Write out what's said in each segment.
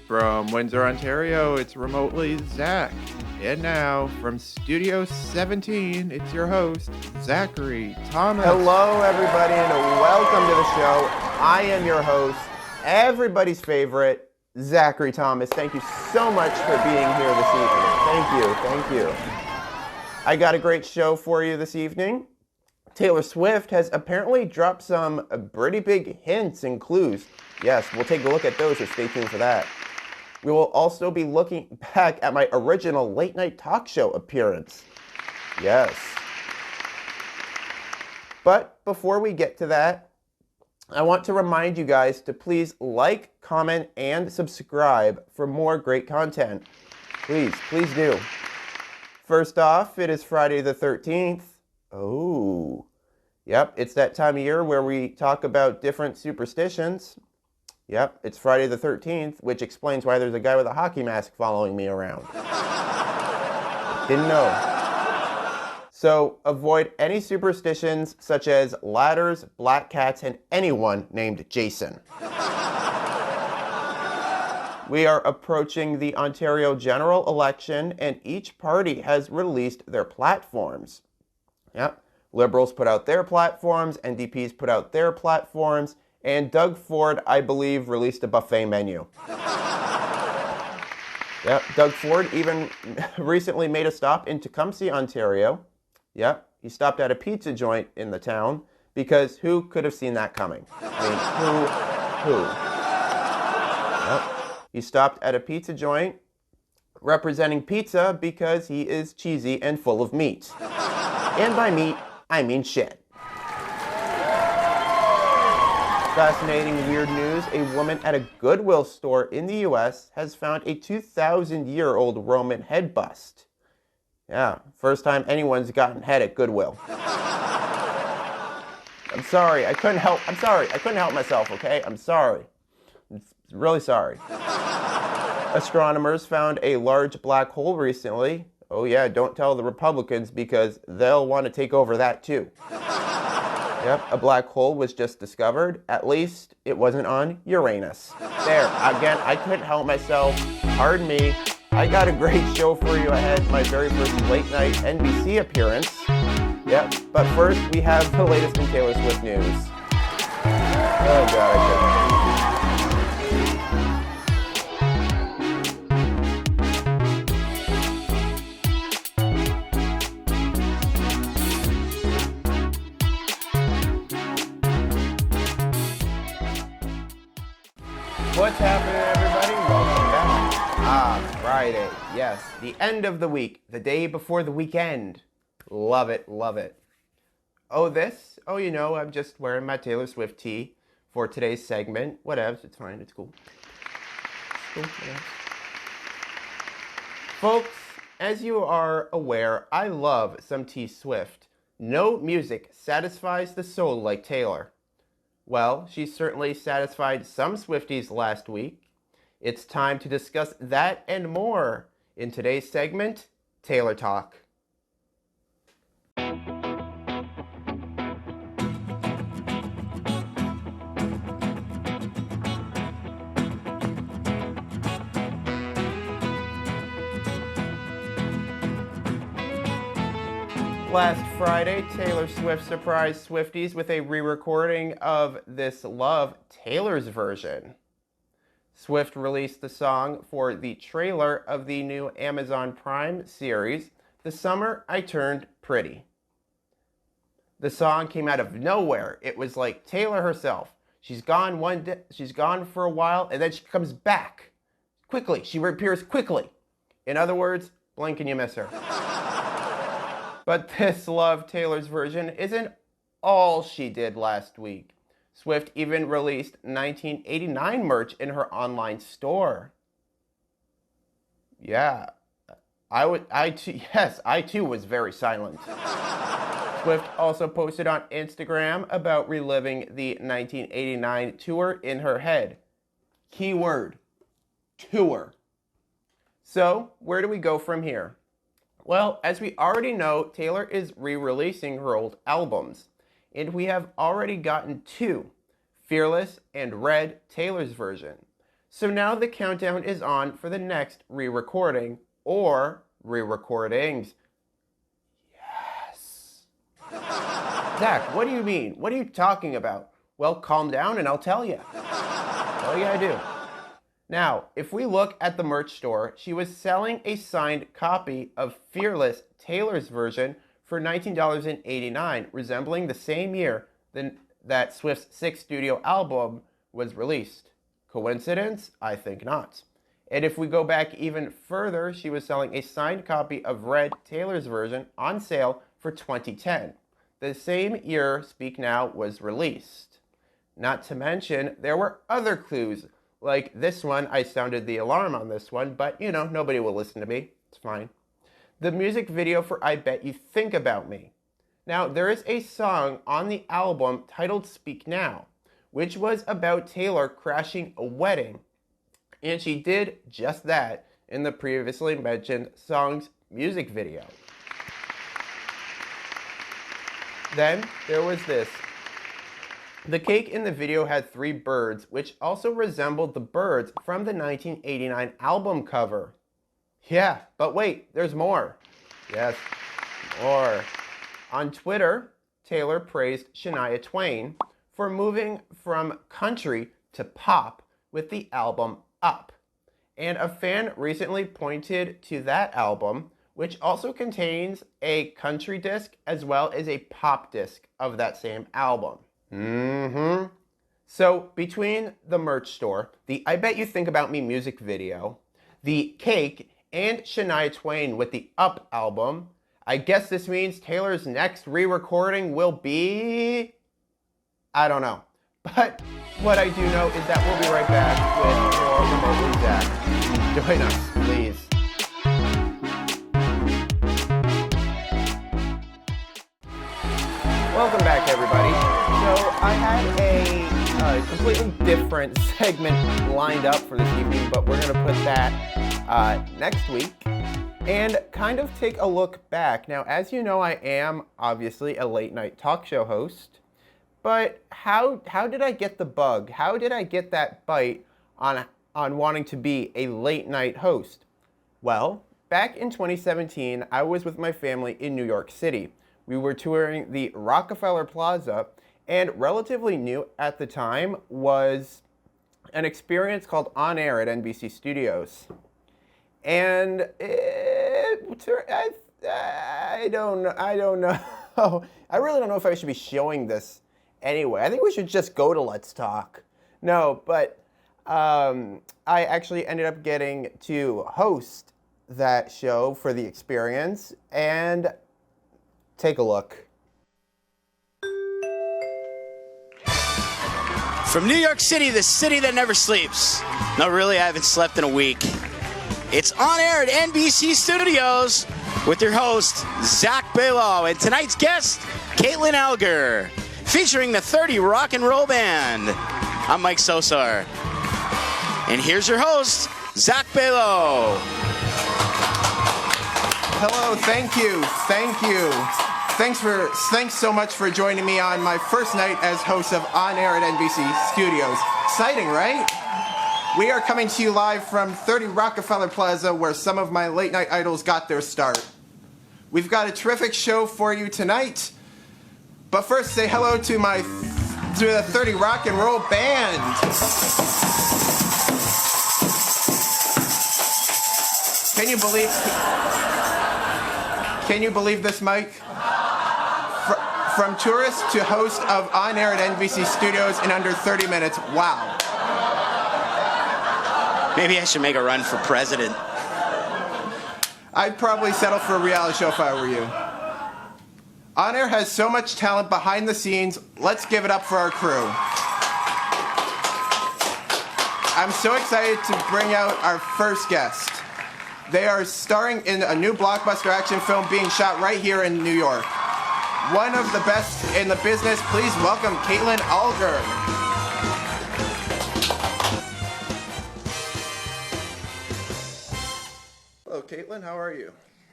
From Windsor, Ontario, it's remotely Zach. And now, from Studio 17, it's your host, Zachary Thomas. Hello, everybody, and welcome to the show. I am your host, everybody's favorite, Zachary Thomas. Thank you so much for being here this evening. Thank you. I got a great show for you this evening. Taylor Swit has apparently dropped some pretty big hints and clues. Yes, we'll take a look at those, so stay tuned for that. We will also be looking back at my original late night talk show appearance. Yes. But before we get to that, I want to remind you guys to please like, comment, and subscribe for more great content. Please do. First off, it is Friday the 13th. Oh, yep, it's that time of year where we talk about different superstitions. Yep, it's Friday the 13th, which explains why there's a guy with a hockey mask following me around. Didn't know. So avoid any superstitions such as ladders, black cats, and anyone named Jason. We are approaching the Ontario general election, and each party has released their platforms. Yep, Liberals put out their platforms, NDPs put out their platforms, and Doug Ford, I believe, released a buffet menu. Yep, Doug Ford even recently made a stop in Tecumseh, Ontario. Yep, he stopped at a pizza joint in the town because who could have seen that coming? I mean, who? Yep, he stopped at a pizza joint representing pizza because he is cheesy and full of meat. And by meat, I mean shit. Fascinating weird news, a woman at a Goodwill store in the US has found a 2,000-year-old Roman head bust. Yeah, first time anyone's gotten head at Goodwill. I'm sorry, I couldn't help myself, okay? I'm sorry. I'm really sorry. Astronomers found a large black hole recently. Oh yeah, don't tell the Republicans because they'll want to take over that too. Yep, a black hole was just discovered. At least it wasn't on Uranus. There, again, I couldn't help myself. Pardon me. I got a great show for you ahead. My very first late night NBC appearance. Yep, but first we have the latest in Taylor Swit news. Oh God, I couldn't. What's happening, everybody? Welcome back. Friday. Yes, the end of the week, the day before the weekend. Love it, love it. Oh, you know, I'm just wearing my Taylor Swit tee for today's segment. Whatevs, it's fine, it's cool. Whatevs. Folks, as you are aware, I love some T Swift. No music satisfies the soul like Taylor. Well, she certainly satisfied some Swifties last week. It's time to discuss that and more in today's segment, Taylor Talk. Last Friday, Taylor Swift surprised Swifties with a re-recording of This Love, Taylor's version. Swift released the song for the trailer of the new Amazon Prime series, The Summer I Turned Pretty. The song came out of nowhere. It was like Taylor herself. She's gone for a while, and then she comes back. Quickly, she reappears quickly. In other words, blink and you miss her. But This Love, Taylor's version isn't all she did last week. Swift even released 1989 merch in her online store. Yeah, I too was very silent. Swift also posted on Instagram about reliving the 1989 tour in her head. Keyword, tour. So, where do we go from here? Well, as we already know, Taylor is re-releasing her old albums, and we have already gotten two, Fearless and Red, Taylor's version. So now the countdown is on for the next re-recording, or re-recordings. Yes. Zach, what do you mean? What are you talking about? Well, calm down and I'll tell you. That's all you gotta do. Now, if we look at the merch store, she was selling a signed copy of Fearless, Taylor's version, for $19.89, resembling the same year that Swift's sixth studio album was released. Coincidence? I think not. And if we go back even further, she was selling a signed copy of Red, Taylor's version, on sale for $20.10. The same year Speak Now was released. Not to mention, there were other clues. Like this one, I sounded the alarm on this one, but you know, nobody will listen to me. It's fine. The music video for I Bet You Think About Me. Now, there is a song on the album titled Speak Now, which was about Taylor crashing a wedding. And she did just that in the previously mentioned song's music video. Then there was this. The cake in the video had 3 birds, which also resembled the birds from the 1989 album cover. Yeah, but wait, there's more. Yes, more. On Twitter, Taylor praised Shania Twain for moving from country to pop with the album Up. And a fan recently pointed to that album, which also contains a country disc as well as a pop disc of that same album. So between the merch store, the I Bet You Think About Me music video, the cake, and Shania Twain with the Up album, I guess this means Taylor's next re-recording will be... I don't know. But what I do know is that we'll be right back with more Remotely Zach. Join us, please. Welcome back, everybody. So I had a completely different segment lined up for this evening, but we're going to put that next week and kind of take a look back. Now, as you know, I am obviously a late night talk show host, but how did I get the bug? How did I get that bite on wanting to be a late night host? Well, back in 2017, I was with my family in New York City. We were touring the Rockefeller Plaza, and relatively new at the time was an experience called On Air at NBC Studios. And I don't know. I really don't know if I should be showing this anyway. I think we should just go to Let's Talk. No, but I actually ended up getting to host that show for the experience, and take a look. From New York City, the city that never sleeps. No, really, I haven't slept in a week. It's On Air at NBC Studios with your host, Zach Balow, and tonight's guest, Caitlin Alger, featuring the 30 Rock and Roll Band. I'm Mike Sosar. And here's your host, Zach Balow. Hello, thank you. Thanks so much for joining me on my first night as host of On Air at NBC Studios. Exciting, right? We are coming to you live from 30 Rockefeller Plaza, where some of my late night idols got their start. We've got a terrific show for you tonight. But first, say hello to the 30 Rock and Roll Band. Can you believe this, Mike? From tourist to host of On Air at NBC Studios in under 30 minutes. Wow. Maybe I should make a run for president. I'd probably settle for a reality show if I were you. On Air has so much talent behind the scenes. Let's give it up for our crew. I'm so excited to bring out our first guest. They are starring in a new blockbuster action film being shot right here in New York. One of the best in the business. Please welcome Caitlin Alger. Hello, Caitlin. How are you?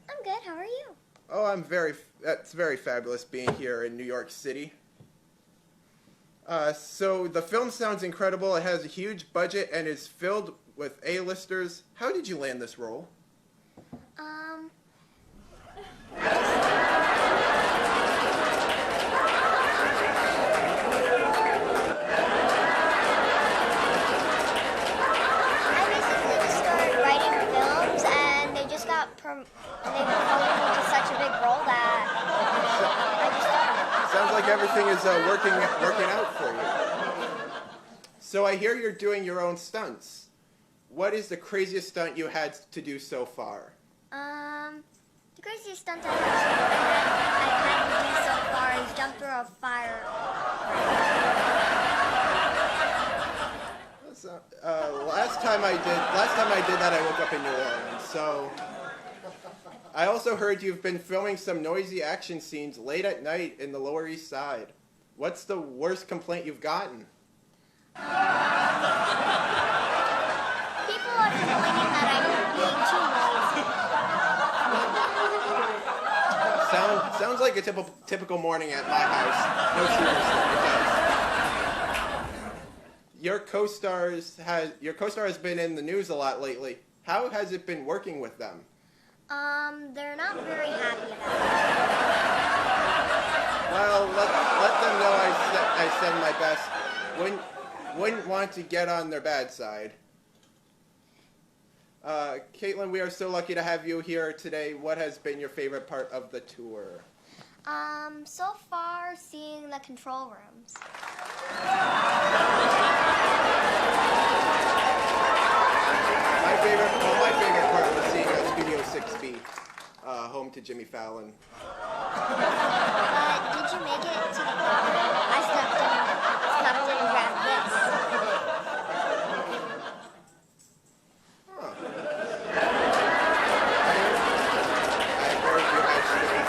I'm good. How are you? Oh, that's very fabulous being here in New York City. So the film sounds incredible. It has a huge budget and is filled with A-listers. How did you land this role? I basically just started writing films, and they just got and they promoted me to such a big role that I just started. Sounds like everything is working out for you. So I hear you're doing your own stunts. What is the craziest stunt you had to do so far? The craziest stunt I've had to do so far is jump through a fire. Last time I did that, I woke up in New Orleans. So I also heard you've been filming some noisy action scenes late at night in the Lower East Side. What's the worst complaint you've gotten? People are complaining that I'm being too noisy. Sounds like a typical morning at my house. No, seriously, it does. Your co-star has been in the news a lot lately. How has it been working with them? They're not very happy about it. Well, let them know I send my best. Wouldn't want to get on their bad side. Caitlin, we are so lucky to have you here today. What has been your favorite part of the tour? So far, seeing the control rooms. My favorite part was seeing Studio 6B, home to Jimmy Fallon. But did you make it to the control room? I stepped in and grabbed this. Huh. I heard you had Studio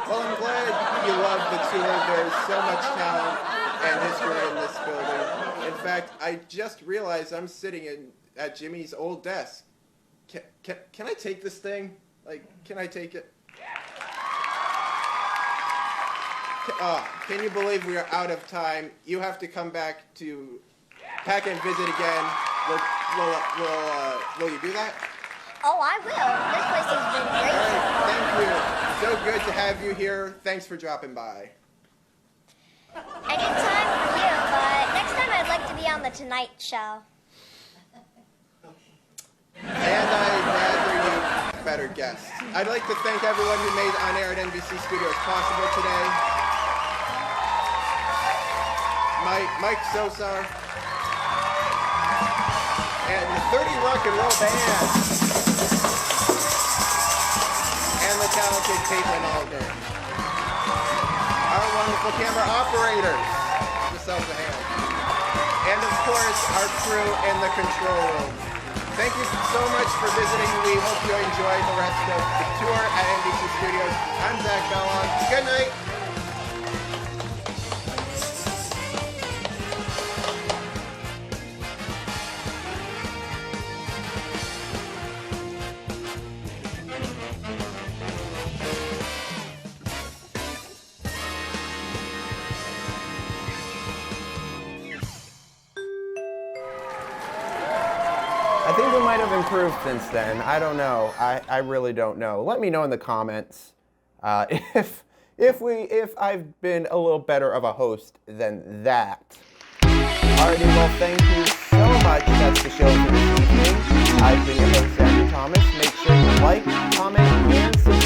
Well, I'm glad you love the tour. There's so much talent and history in this building. In fact, I just realized I'm sitting at Jimmy's old desk. Can I take this thing? Like, can I take it? Can you believe we are out of time? You have to come back to Pack and visit again. Will you do that? Oh, I will. This place has been great. All right, thank you. So good to have you here. Thanks for dropping by. Anytime for you, but next time I'd like to be on the Tonight Show. And I'd rather you better guests. I'd like to thank everyone who made On Air at NBC Studios possible today. Mike Sosar. And the 30 Rock and Roll Band. And the talented Caitlin Alden. Our wonderful camera operators. Yourselves a hand. And of course, our crew in the control room. Thank you so much for visiting. We hope you enjoy the rest of the tour at NBC Studios. I'm Zach Bellon. Good night. I think we might have improved since then. I don't know. I really don't know. Let me know in the comments if I've been a little better of a host than that. Alrighty, well, thank you so much. That's the show for this evening. I've been your host, Zachary Thomas. Make sure you like, comment, and subscribe.